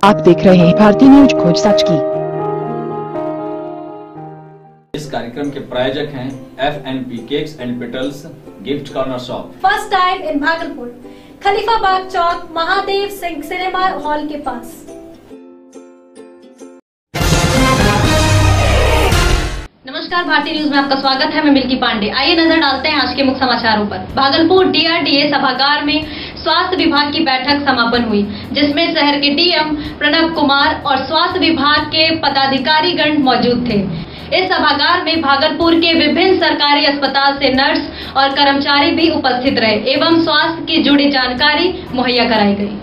आप देख रहे हैं भारतीय न्यूज खोज सच की। इस कार्यक्रम के प्रायोजक हैं FNP cakes and petals gift corner shop. First time in Bhagalpur, Khalifabad Chowk, Mahadev Singh cinema hall के पास। नमस्कार, भारतीय न्यूज में आपका स्वागत है। मैं मिल्की पांडे। आइए नजर डालते हैं आज के मुख्य समाचारों पर। भागलपुर DRDA सभागार में स्वास्थ्य विभाग की बैठक समापन हुई, जिसमें शहर के DM प्रणब कुमार और स्वास्थ्य विभाग के पदाधिकारीगण मौजूद थे। इस सभागार में भागलपुर के विभिन्न सरकारी अस्पताल से नर्स और कर्मचारी भी उपस्थित रहे एवं स्वास्थ्य की जुड़ी जानकारी मुहैया कराई गई।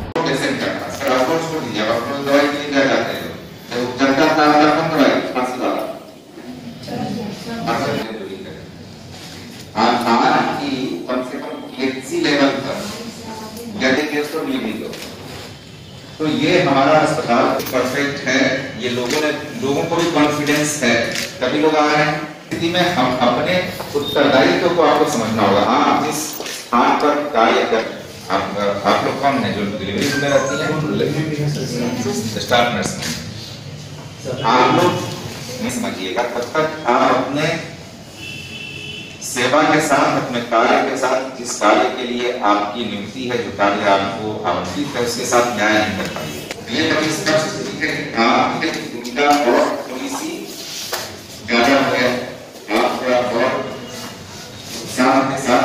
तो ये हमारा अस्पताल परफेक्ट है, ये लोगों को भी कॉन्फिडेंस है, तभी लोग आ रहे हैं। स्थिति में हम अपने उत्तरदायित्व को आपको समझना होगा। हाँ, आप इस स्थान पर कार्य कर, आप लोग कौन है जो डिलीवरी में रहती है? Staff nurse. आप लोग नहीं समझिएगा, तब तक आप अपने सेवा के साथ, अपने कार्य के साथ, जिस कार्य के लिए आपकी नियुक्ति है, जो कार्य आपको आवंटित है, उसके साथ न्याय नहीं कर पाएंगे। ये कभी स्पष्ट है कि आप उनका और थोड़ी सी ज्यादा है, आप थोड़ा और उत्साह के साथ।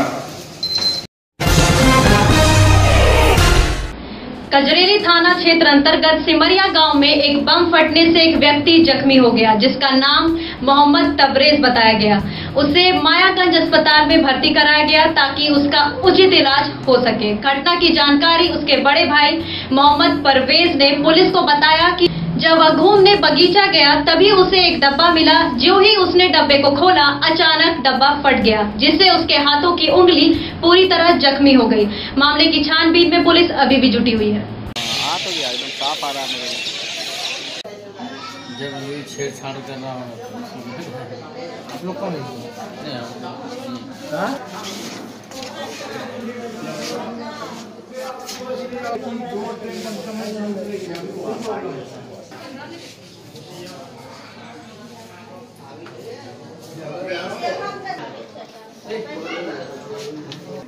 कजरेली थाना क्षेत्र अंतर्गत सिमरिया गांव में एक बम फटने से एक व्यक्ति जख्मी हो गया, जिसका नाम मोहम्मद तबरेज बताया गया। उसे मायागंज अस्पताल में भर्ती कराया गया ताकि उसका उचित इलाज हो सके। घटना की जानकारी उसके बड़े भाई मोहम्मद परवेज ने पुलिस को बताया कि जब वह घूमने बगीचा गया तभी उसे एक डब्बा मिला। जो ही उसने डब्बे को खोला, अचानक डब्बा फट गया, जिससे उसके हाथों की उंगली पूरी तरह जख्मी हो गई। मामले की छानबीन में पुलिस अभी भी जुटी हुई है। तो एकदम साफ आ रहा है। जब ये छेड़छाड़ कर रहा हूँ, आप लोग कौन है?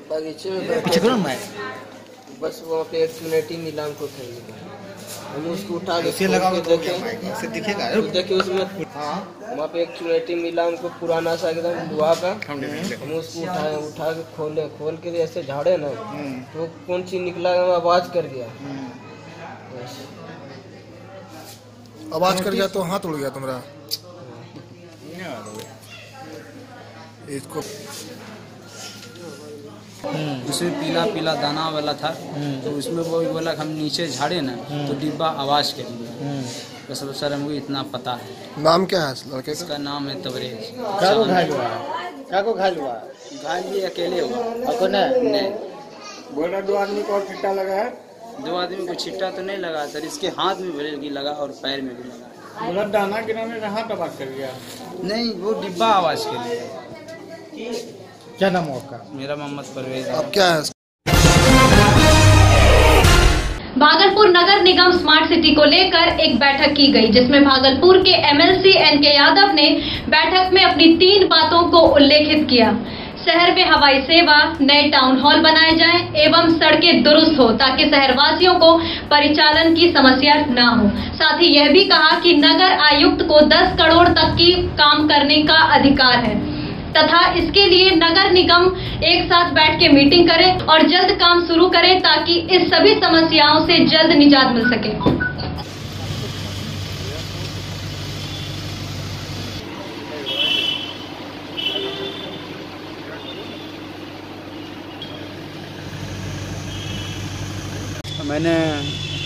बगीचे में बस वहाँ पे एक चुनेटी नीलाम को खरीदे, हम उसको उठा के देखे उसमें वहाँ पे एक चुनेटी नीलाम को पुराना सा एकदम दुआ का, हम उसको उठा के खोल के ऐसे झाड़े ना, तो कौन चीज निकला, आवाज कर गया। आवाज कर गया तो हाथ उड़ गया तुम्हारा? इसको उसमें पीला पीला दाना वाला था, तो उसमें वो बोला हम नीचे झाड़े ना, तो डिब्बा आवाज कर दिया। बस सर हमको इतना पता है। नाम क्या है लड़के का? इसका नाम है तबरेज। क्या को घायल हुआ? घायल ये अकेले हुआ। नहीं बोला 2 आदमी को और छिट्टा लगा है। 2 आदमी को छिट्टा तो नहीं लगा सर, इसके हाथ में भी लगा और पैर में भी लगा। बोला दाना गिराने से हाथ आवाज कर गया? नहीं, वो डिब्बा आवाज कर दिया। क्या नाम है आपका? मेरा मोहम्मद परवेज। अब क्या है? भागलपुर नगर निगम स्मार्ट सिटी को लेकर एक बैठक की गई, जिसमें भागलपुर के MLC NK यादव ने बैठक में अपनी 3 बातों को उल्लेखित किया। शहर में हवाई सेवा, नए टाउन हॉल बनाए जाएं एवं सड़कें दुरुस्त हो ताकि शहरवासियों को परिचालन की समस्या न हो। साथ ही यह भी कहा कि नगर आयुक्त को 10 करोड़ तक की काम करने का अधिकार है तथा इसके लिए नगर निगम एक साथ बैठ के मीटिंग करे और जल्द काम शुरू करे ताकि इस सभी समस्याओं से जल्द निजात मिल सके। मैंने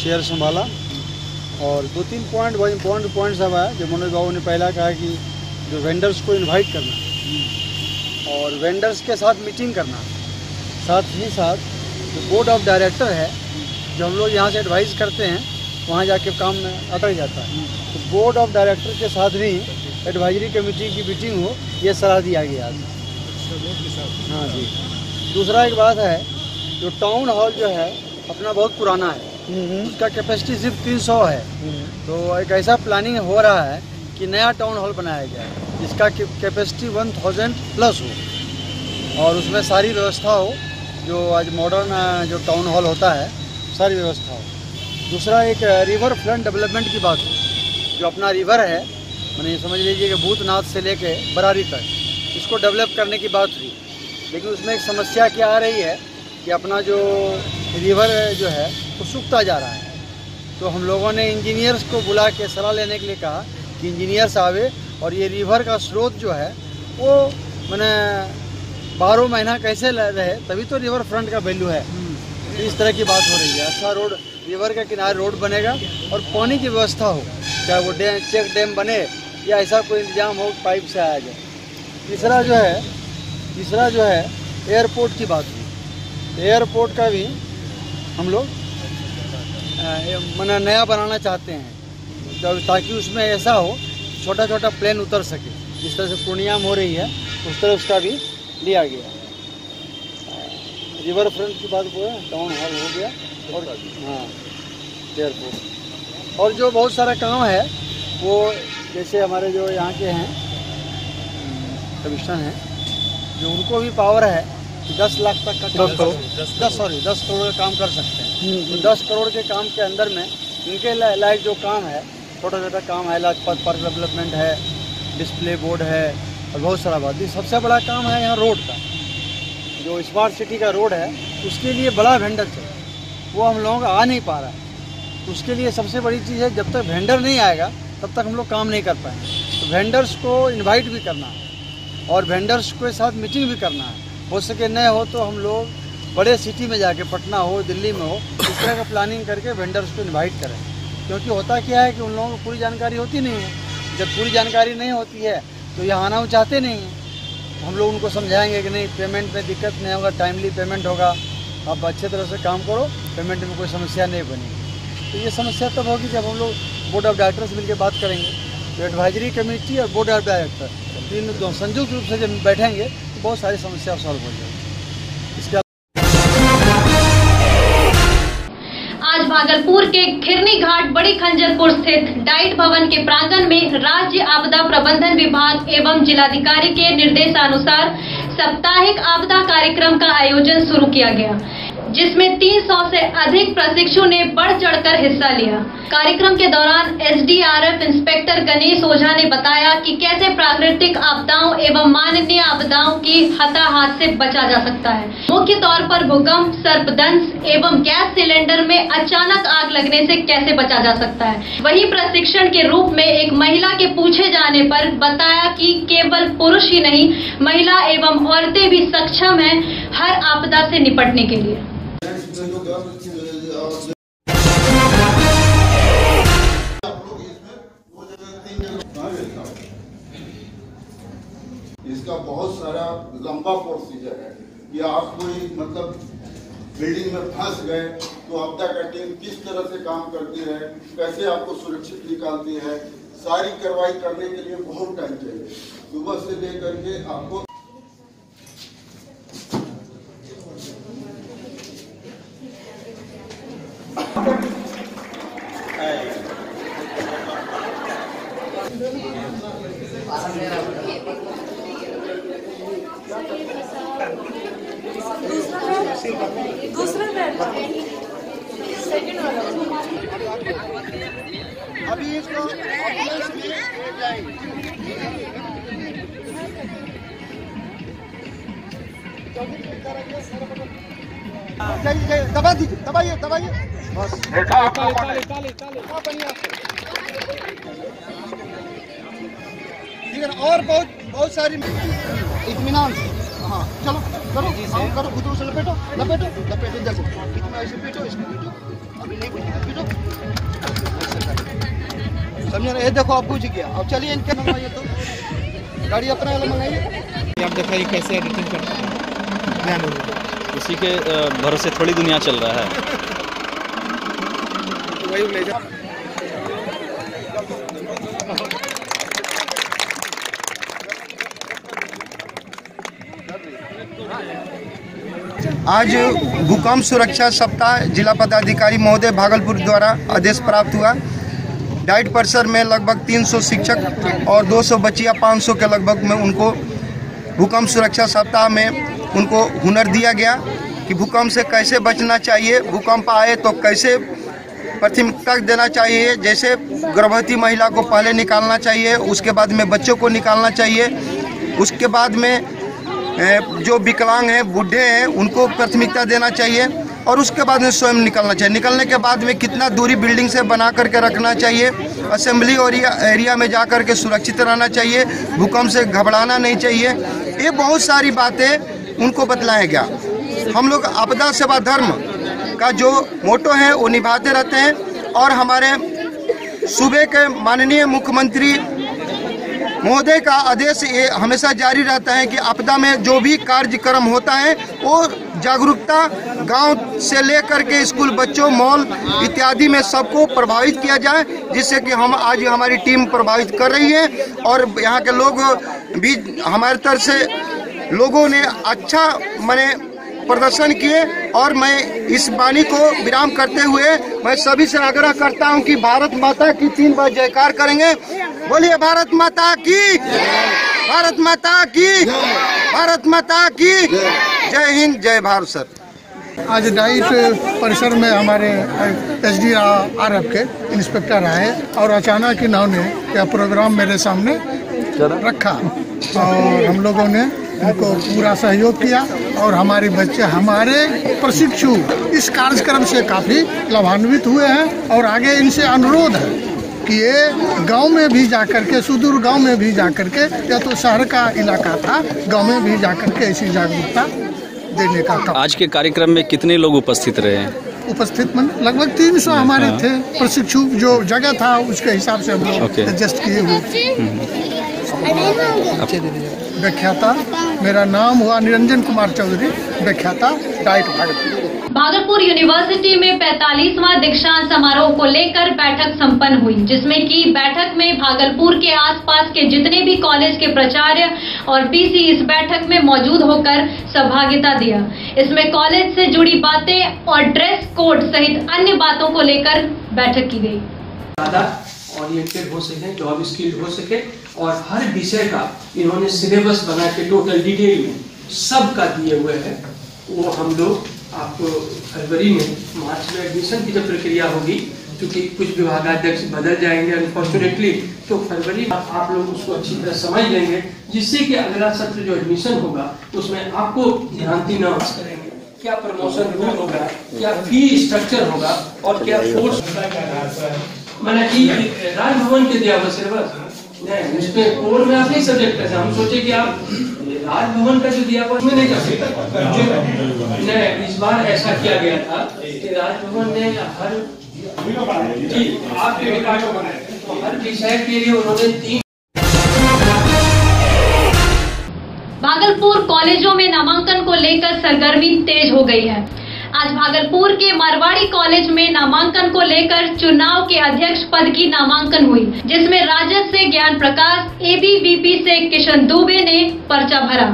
चेयर संभाला और 2-3 पॉइंट सब है जो मनोज बाबू ने पहला कहा कि जो वेंडर्स को इनवाइट करना और वेंडर्स के साथ मीटिंग करना, साथ ही साथ जो बोर्ड ऑफ डायरेक्टर है, जो हम लोग यहाँ से एडवाइस करते हैं वहाँ जाके काम में अटक जाता है, तो बोर्ड ऑफ डायरेक्टर के साथ भी एडवाइजरी कमेटी की मीटिंग हो, ये सलाह दिया गया। हाँ जी। दूसरा एक बात है, जो टाउन हॉल जो है अपना बहुत पुराना है, उसका कैपेसिटी सिर्फ 300 है। तो एक ऐसा प्लानिंग हो रहा है कि नया टाउन हॉल बनाया जाए जिसका कैपेसिटी 1000 प्लस हो और उसमें सारी व्यवस्था हो, जो आज मॉडर्न जो टाउन हॉल होता है सारी व्यवस्था हो। दूसरा एक रिवर फ्रंट डेवलपमेंट की बात हो, जो अपना रिवर है, मैंने समझ लीजिए कि भूतनाथ से लेके बरारी तक इसको डेवलप करने की बात हुई। लेकिन उसमें एक समस्या क्या आ रही है कि अपना जो रिवर जो है वो सूखता जा रहा है। तो हम लोगों ने इंजीनियर्स को बुला के सलाह लेने के लिए कहा कि इंजीनियर्स आवे और ये रिवर का स्रोत जो है वो मैंने 12 महीना कैसे रहे, तभी तो रिवर फ्रंट का वैल्यू है। इस तरह की बात हो रही है। अच्छा रोड, रिवर के किनारे रोड बनेगा और पानी की व्यवस्था हो, चाहे वो चेक डैम बने या ऐसा कोई इंतजाम हो पाइप से आया जाए। तीसरा जो है एयरपोर्ट की बात हुई। एयरपोर्ट का भी हम लोग मैंने नया बनाना चाहते हैं ताकि उसमें ऐसा हो छोटा छोटा प्लेन उतर सके, जिस तरह से पूर्णिया में हो रही है उस तरह उसका भी लिया गया। रिवर फ्रंट की बात को टाउन हॉल हो गया और हाँ एयरपोर्ट। और जो बहुत सारा काम है वो जैसे हमारे जो यहाँ के हैं कमिश्नर हैं, जो उनको भी पावर है कि 10 लाख तक का 10 करोड़ का काम कर सकते हैं। तो 10 करोड़ के काम के अंदर में इनके लायक जो काम है, छोटा छोटा काम है, लाजपत पार्क डेवलपमेंट है, डिस्प्ले बोर्ड है और बहुत सारा बात। सबसे बड़ा काम है यहाँ रोड का, जो स्मार्ट सिटी का रोड है उसके लिए बड़ा वेंडर चाहिए, वो हम लोगों का आ नहीं पा रहा है। उसके लिए सबसे बड़ी चीज़ है, जब तक वेंडर नहीं आएगा तब तक हम लोग काम नहीं कर पाएंगे। तो वेंडर्स को इनवाइट भी करना है और वेंडर्स के साथ मीटिंग भी करना है। हो सके न हो तो हम लोग बड़े सिटी में जाके, पटना हो, दिल्ली में हो, इस तरह का प्लानिंग करके वेंडर्स को इनवाइट करें। क्योंकि होता क्या है कि उन लोगों को पूरी जानकारी होती नहीं है। जब पूरी जानकारी नहीं होती है तो यहाँ आना वो चाहते नहीं हैं। हम लोग उनको समझाएंगे कि नहीं, पेमेंट में दिक्कत नहीं होगा, टाइमली पेमेंट होगा, आप अच्छे तरह से काम करो, पेमेंट में कोई समस्या नहीं बनेगी। तो ये समस्या तब होगी जब हम लोग बोर्ड ऑफ डायरेक्टर्स मिलकर बात करेंगे। तो एडवाइजरी कमेटी और बोर्ड ऑफ डायरेक्टर तीनों संयुक्त रूप से जब बैठेंगे तो बहुत सारी समस्या सॉल्व हो जाएगी। इसके आज भागलपुर के खिरनी घाट बड़ी खंजरपुर स्थित डाइट भवन के प्रांगण में राज्य आपदा प्रबंधन विभाग एवं जिलाधिकारी के निर्देशानुसार साप्ताहिक आपदा कार्यक्रम का आयोजन शुरू किया गया, जिसमें 300 से अधिक प्रशिक्षु ने बढ़ चढ़कर हिस्सा लिया। कार्यक्रम के दौरान एसडीआरएफ इंस्पेक्टर गणेश ओझा ने बताया कि कैसे प्राकृतिक आपदाओं एवं मानवीय आपदाओं की हताहत से बचा जा सकता है। मुख्य तौर पर भूकंप, सर्पदंश एवं गैस सिलेंडर में अचानक आग लगने से कैसे बचा जा सकता है। वहीं प्रशिक्षण के रूप में एक महिला के पूछे जाने पर बताया कि केवल पुरुष ही नहीं, महिला एवं औरतें भी सक्षम हैं हर आपदा से निपटने के लिए। इसका बहुत सारा लंबा प्रोसीजर है कि आप कोई मतलब बिल्डिंग में फंस गए तो आपदा का टीम किस तरह से काम करती है, कैसे आपको सुरक्षित निकालती है, सारी कार्रवाई करने के लिए बहुत टाइम चाहिए। सुबह से लेकर के आपको दूसरा सेकंड वाला अभी इसको दबा दीजिए, दबाइए दबाइए बस। और बहुत सारी इत्मीनान से। हाँ चलो करो करो, खुद से लपेटो लपेटो लपेटो, देखो इसमें ऐसे पीटो, इसमें पीटो, अभी नहीं पीटो, समझे ना। ये देखो अब बुझ गया। अब चलिए इनके मंगवाइए, तो गाड़ी अपना वाला मंगाइए। आप दिखाइए कैसे एडिटिंग करते हैं। उसी के भरोसे थोड़ी दुनिया चल रहा है। वही ले जाओ। आज भूकंप सुरक्षा सप्ताह जिला पदाधिकारी महोदय भागलपुर द्वारा आदेश प्राप्त हुआ। डाइट परिसर में लगभग 300 शिक्षक और 200 बच्चियाँ 500 के लगभग में उनको भूकंप सुरक्षा सप्ताह में उनको हुनर दिया गया कि भूकंप से कैसे बचना चाहिए, भूकंप आए तो कैसे प्राथमिकता देना चाहिए। जैसे गर्भवती महिला को पहले निकालना चाहिए, उसके बाद में बच्चों को निकालना चाहिए, उसके बाद में जो विकलांग हैं, बूढ़े हैं, उनको प्राथमिकता देना चाहिए और उसके बाद में स्वयं निकलना चाहिए। निकलने के बाद में कितना दूरी बिल्डिंग से बना करके रखना चाहिए, असेंबली और एरिया में जा कर के सुरक्षित रहना चाहिए, भूकंप से घबराना नहीं चाहिए। ये बहुत सारी बातें उनको बतलाया गया। हम लोग आपदा सेवा धर्म का जो मोटो है वो निभाते रहते हैं और हमारे सूबे के माननीय मुख्यमंत्री महोदय का आदेश ये हमेशा जारी रहता है कि आपदा में जो भी कार्यक्रम होता है वो जागरूकता गांव से लेकर के स्कूल बच्चों, मॉल इत्यादि में सबको प्रभावित किया जाए, जिससे कि हम आज हमारी टीम प्रभावित कर रही है और यहाँ के लोग भी हमारे तरफ से लोगों ने अच्छा माने प्रदर्शन किए। और मैं इस वाणी को विराम करते हुए मैं सभी से आग्रह करता हूं कि भारत माता की 3 बार जयकार करेंगे। बोलिए भारत माता की, भारत माता की, भारत माता की। जय हिंद, जय भारत। सर, आज डाइट परिसर में हमारे SDRF के इंस्पेक्टर आए और अचानक इन्होंने यह प्रोग्राम मेरे सामने रखा और हम लोगों ने उनको पूरा सहयोग किया और हमारे बच्चे, हमारे प्रशिक्षु इस कार्यक्रम से काफ़ी लाभान्वित हुए हैं। और आगे इनसे अनुरोध है कि ये गांव में भी जाकर के, सुदूर गांव में भी जाकर के, या तो शहर का इलाका था, गांव में भी जाकर के ऐसी जागरूकता देने का काम। आज के कार्यक्रम में कितने लोग उपस्थित रहे हैं? उपस्थित लगभग 300 हमारे थे प्रशिक्षु। जो जगह था उसके हिसाब से हम लोग एडजस्ट किए हुए। व्याख्याता, मेरा नाम हुआ निरंजन कुमार चौधरी, व्याख्याता डाइट भागलपुर। भागलपुर यूनिवर्सिटी में 45वां दीक्षांत समारोह को लेकर बैठक संपन्न हुई, जिसमें कि बैठक में भागलपुर के आसपास के जितने भी कॉलेज के प्राचार्य और पीसी इस बैठक में मौजूद होकर सहभागिता दिया। इसमें कॉलेज से जुड़ी बातें और ड्रेस कोड सहित अन्य बातों को लेकर बैठक की गई। ओरिएंटेड हो सके, जॉब स्किल्ड हो सके और हर विषय का इन्होंने सिलेबस बना के टोटल डिटेल में सब का दिए हुए हैं। वो हम लोग आपको फरवरी में, मार्च में एडमिशन की जब प्रक्रिया होगी, क्योंकि कुछ विभागाध्यक्ष बदल जाएंगे अनफॉर्चुनेटली, तो फरवरी में आप लोग उसको अच्छी तरह समझ लेंगे, जिससे कि अगला सत्र जो एडमिशन होगा उसमें आपको ध्यान देना करेंगे क्या प्रमोशन रूल होगा, क्या फी स्ट्रक्चर होगा और क्या फोर्स मैंने कि राजभवन के दिया हुआ सिलेबस नहीं, उसमें कोर में आप नहीं सब्जेक्ट कर, हम सोचे कि आप राजभवन का जो दिया हुआ उसमें नहीं जा सकते। नहीं, इस बार ऐसा किया गया था कि राजभवन ने हर आपके विकास को बनाया, तो हर विषय के लिए उन्होंने 3। भागलपुर कॉलेजों में नामांकन को लेकर सरगर्मी तेज हो गई है। आज भागलपुर के मारवाड़ी कॉलेज में नामांकन को लेकर चुनाव के अध्यक्ष पद की नामांकन हुई, जिसमें राजद से ज्ञान प्रकाश, ABVP से किशन दुबे ने पर्चा भरा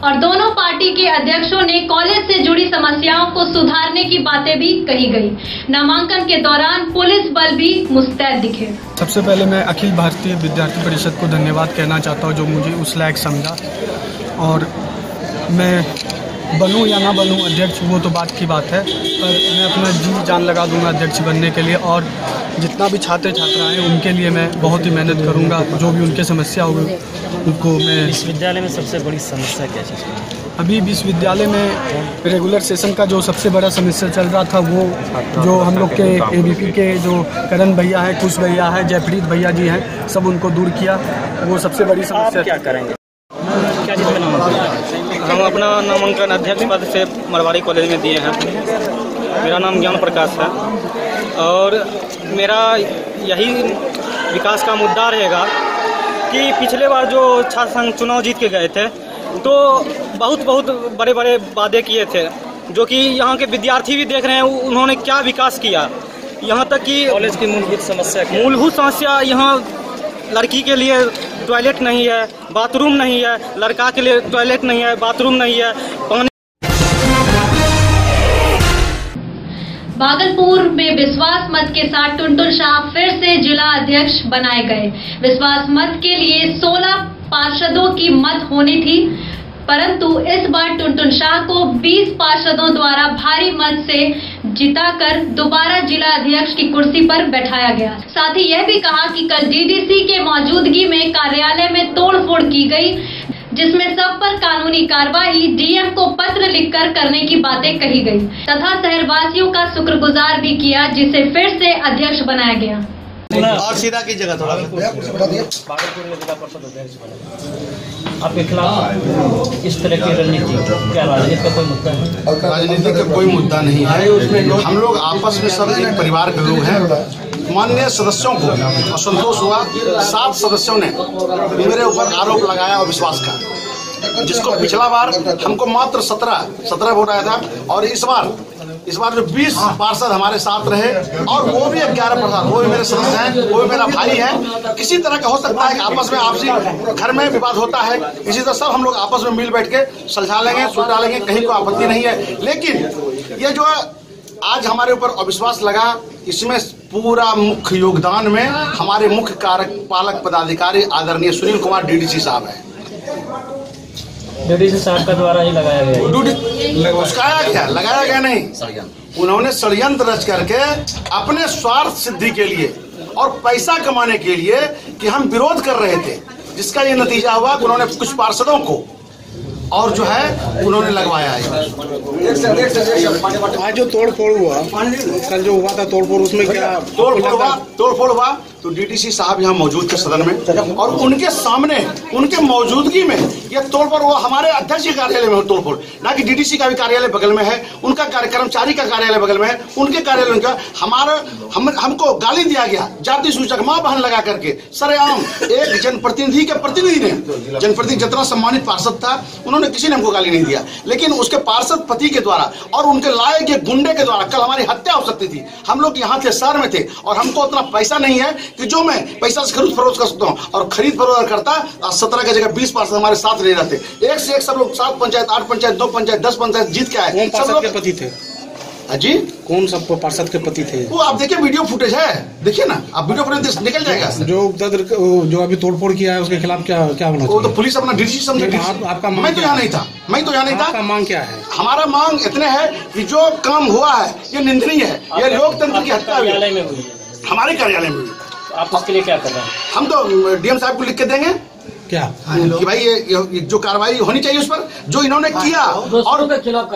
और दोनों पार्टी के अध्यक्षों ने कॉलेज से जुड़ी समस्याओं को सुधारने की बातें भी कही गई। नामांकन के दौरान पुलिस बल भी मुस्तैद दिखे। सबसे पहले मैं अखिल भारतीय विद्यार्थी परिषद को धन्यवाद कहना चाहता हूँ, जो मुझे उस लायक समझा। और मैं बनूं या ना बनूं अध्यक्ष, वो तो बात की बात है, पर मैं अपना जी जान लगा दूंगा अध्यक्ष बनने के लिए। और जितना भी छात्र छात्राएं उनके लिए मैं बहुत ही मेहनत करूंगा। जो भी उनके समस्या होगी उनको मैं। विश्वविद्यालय में सबसे बड़ी समस्या क्या है? अभी विश्वविद्यालय में रेगुलर सेशन का जो सबसे बड़ा समस्या चल रहा था, वो जो हम लोग के ABP के जो करण भैया हैं, कुश भैया हैं, जयप्रीत भैया जी हैं, सब उनको दूर किया। वो सबसे बड़ी समस्या। क्या करेंगे? क्या हम अपना नामांकन अध्यक्ष पद से मारवाड़ी कॉलेज में दिए हैं। मेरा नाम ज्ञान प्रकाश है और मेरा यही विकास का मुद्दा रहेगा कि पिछले बार जो छात्र संघ चुनाव जीत के गए थे, तो बहुत बड़े बड़े वादे किए थे, जो कि यहाँ के विद्यार्थी भी देख रहे हैं उन्होंने क्या विकास किया। यहाँ तक कि कॉलेज की मूलभूत समस्या यहाँ लड़की के लिए टॉयलेट नहीं है, बाथरूम नहीं है, लड़का के लिए टॉयलेट नहीं है, बाथरूम नहीं है, पानी। भागलपुर में विश्वास मत के साथ टुनटुन शाह फिर से जिला अध्यक्ष बनाए गए। विश्वास मत के लिए 16 पार्षदों की मत होनी थी, परंतु इस बार टुनटुन शाह को 20 पार्षदों द्वारा भारी मत से जिताकर दोबारा जिला अध्यक्ष की कुर्सी पर बैठाया गया। साथ ही यह भी कहा कि कल डीडीसी के मौजूदगी में कार्यालय में तोड़फोड़ की गई, जिसमें सब पर कानूनी कार्रवाई डीएम को पत्र लिखकर करने की बातें कही गई तथा शहरवासियों का शुक्रगुजार भी किया, जिसे फिर से अध्यक्ष बनाया गया। और सीधा की जगह थोड़ा आपके खिलाफ इस तरह की रणनीति क्या राजनीति का कोई मुद्दा है? राजनीति का कोई मुद्दा नहीं है। हम लोग आपस में सब एक परिवार के लोग हैं। माननीय सदस्यों को असंतोष हुआ, 7 सदस्यों ने मेरे ऊपर आरोप लगाया अविश्वास का, जिसको पिछला बार हमको मात्र 17 वोट आया था और इस बार जो 20 पार्षद हमारे साथ रहे और वो भी 11 पार्षद, वो भी मेरे सदस्य हैं, वो भी मेरा भाई है। किसी तरह का हो सकता है कि आपस में आपसी घर में विवाद होता है, इसी तरह सब हम लोग आपस में मिल बैठ के सुलझा लेंगे, सुलझा लेंगे, कहीं कोई आपत्ति नहीं है। लेकिन ये जो आज हमारे ऊपर अविश्वास लगा, इसमें पूरा मुख्य योगदान में हमारे मुख्य कार्यपालक पदाधिकारी आदरणीय सुनील कुमार डीडीसी साहब है। डीडीसी साहब का द्वारा ही लगाया गया। लगाया गया नहीं, उन्होंने षड्यंत्र रच करके अपने स्वार्थ सिद्धि के लिए और पैसा कमाने के लिए कि हम विरोध कर रहे थे, जिसका ये नतीजा हुआ कि उन्होंने कुछ पार्षदों को और जो है उन्होंने लगवाया है। आज जो तोड़फोड़ हुआ, कल जो हुआ था तोड़फोड़, उसमें क्या तोड़फोड़ हुआ तो डीडीसी साहब यहाँ मौजूद थे सदन में और उनके सामने, उनके मौजूदगी में ये तोड़फोड़ हुआ। हमारे अध्यक्ष के कार्यालय में तोड़फोड़, ना कि डीडीसी का भी कार्यालय बगल में है, उनका कर्मचारी का कार्यालय बगल में है, उनके कार्यालय उनका, हमको गाली दिया गया, जाति सूचक मां बहन लगा करके सरेआम एक जनप्रतिनिधि के प्रतिनिधि ने, जनप्रतिनिधि जितना सम्मानित पार्षद था, उन्होंने किसी ने हमको गाली नहीं दिया, लेकिन उसके पार्षद पति के द्वारा और उनके लाए गए गुंडे के द्वारा कल हमारी हत्या हो सकती थी। हम लोग यहाँ थे, शहर में थे और हमको उतना पैसा नहीं है कि जो मैं पैसा से खरीद फरोख्त कर सकता हूँ, और खरीद फरोख्त करता। आज 17 की जगह 20 पार्षद हमारे साथ रह रहे थे, एक से एक सब लोग 7 पंचायत, 8 पंचायत, 2 पंचायत, 10 पंचायत जीत के आए। सब लोग के पति थे जी, कौन सब पार्षद के पति थे? वो आप देखिए, वीडियो फुटेज है, देखिए ना आप, वीडियो फुटेज निकल जाएगा। जो अभी तोड़फोड़ किया है उसके खिलाफ क्या होना चाहिए? वो तो पुलिस अपना डिसीजन समझेगी। आपका मैं तो यहाँ नहीं था, आपका मांग क्या है? हमारा मांग इतने है कि जो काम हुआ है ये निंदनीय है, ये लोकतंत्र की हत्या हुई है, हमारे कार्यालय में। आप उसके लिए क्या कर रहे हैं? हम तो डीएम साहब को लिख के देंगे क्या कि भाई ये जो कार्रवाई होनी चाहिए उस पर, जो इन्होंने किया और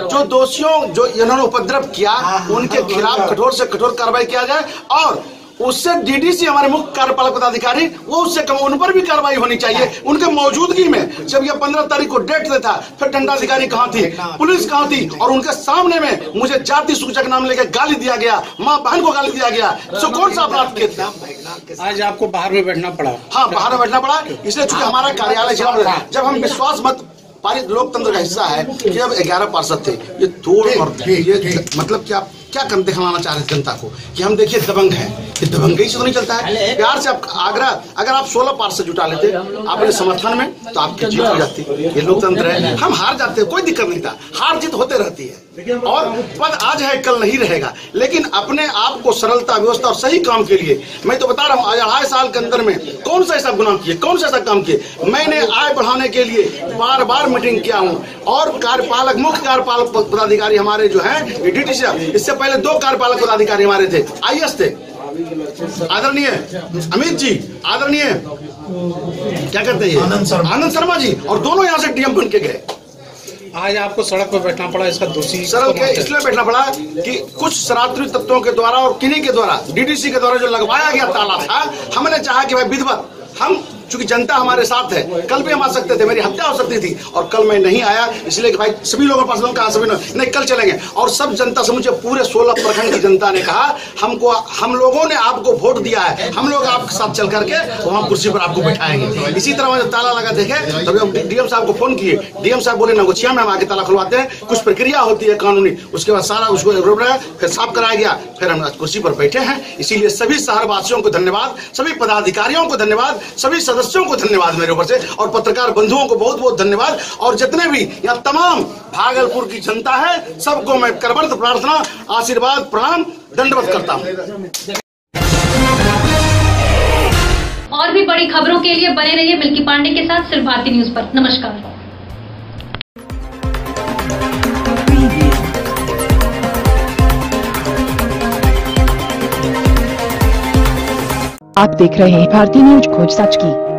जो दोषियों, जो इन्होंने उपद्रव किया, उनके खिलाफ कठोर से कठोर कार्रवाई किया जाए और उससे डीडीसी हमारे मुख्य कार्यपालक पदाधिकारी, वो उससे कम, उन पर भी कार्रवाई होनी चाहिए उनके मौजूदगी में। जब ये 15 तारीख को डेट देता, फिर दंडाधिकारी कहाँ थी, पुलिस कहाँ थी, और उनके सामने में मुझे जाति सूचक नाम लेके गाली दिया गया, माँ बहन को गाली दिया गया। तो कौन सा अपराध किए थे? आज आपको बाहर में बैठना पड़ा? हाँ, बाहर में बैठना पड़ा, इसलिए चूंकि हमारा कार्यालय जब हम विश्वास मत पारित लोकतंत्र का हिस्सा है कि अब 11 पार्षद थे, ये तोड़ और ये मतलब क्या कम दिखाना चाह रहे जनता को कि हम देखिए दबंग हैं, ये दबंगई से तो नहीं चलता है। प्यार से आप अगर आप 16 पार्षद जुटा लेते अपने समर्थन में तो आपकी जीत हो जाती। ये लोकतंत्र है, हम हार जाते हैं, कोई दिक्कत नहीं था, हार जीत होते रहती है और पद आज है कल नहीं रहेगा, लेकिन अपने आप को सरलता, व्यवस्था और सही काम के लिए मैं तो बता रहा हूँ, आज 2.5 साल के अंदर में कौन सा ऐसा गुनाह किए, कौन सा ऐसा काम किए। मैंने आय बढ़ाने के लिए बार मीटिंग किया हूँ और कार्यपालक, मुख्य कार्यपालक पदाधिकारी हमारे जो है डीडीसी, इससे पहले 2 कार्यपालक पदाधिकारी हमारे थे, आईएएस थे, आदरणीय अमित जी, आदरणीय क्या कहते हैं आनंद शर्मा जी, और दोनों यहाँ से डीएम बन के गए। आज आपको सड़क पर बैठना पड़ा, इसका दोषी सड़क के इसलिए बैठना पड़ा कि कुछ शरारती तत्वों के द्वारा और किन्हीं के द्वारा, डीडीसी के द्वारा जो लगवाया गया ताला था, हमने चाहा कि भाई विधिवत हम चूंकि जनता हमारे साथ है, कल भी हम आ सकते थे, मेरी हत्या हो सकती थी और कल मैं नहीं आया, इसलिए कि भाई सभी लोगों के पास कहा सभी नहीं कल चलेंगे। और सब जनता से मुझे पूरे 16 प्रखंड की जनता ने कहा हम लोगों ने आपको वोट दिया है, हम लोग आपके साथ चल करके वहां कुर्सी पर आपको बैठाएंगे। इसी तरह जब ताला लगा देखे तभी हम डीएम साहब को फोन किए, डीएम साहब बोले नगोचिया में हम आके ताला खुलवाते हैं, कुछ प्रक्रिया होती है कानूनी, उसके बाद सारा उसको फिर साफ कराया गया, फिर हम कुर्सी पर बैठे हैं। इसीलिए सभी शहरवासियों को धन्यवाद, सभी पदाधिकारियों को धन्यवाद, सभी सदस्यों को धन्यवाद मेरे ऊपर से, और पत्रकार बंधुओं को बहुत बहुत धन्यवाद, और जितने भी यहाँ तमाम भागलपुर की जनता है सबको मैं करबद्ध प्रार्थना, आशीर्वाद, प्रणाम, दंडवत करता हूँ। और भी बड़ी खबरों के लिए बने रहिए मिल्की पांडे के साथ सिर्फ भारती न्यूज पर। नमस्कार। आप देख रहे हैं भारती न्यूज खोज सच की।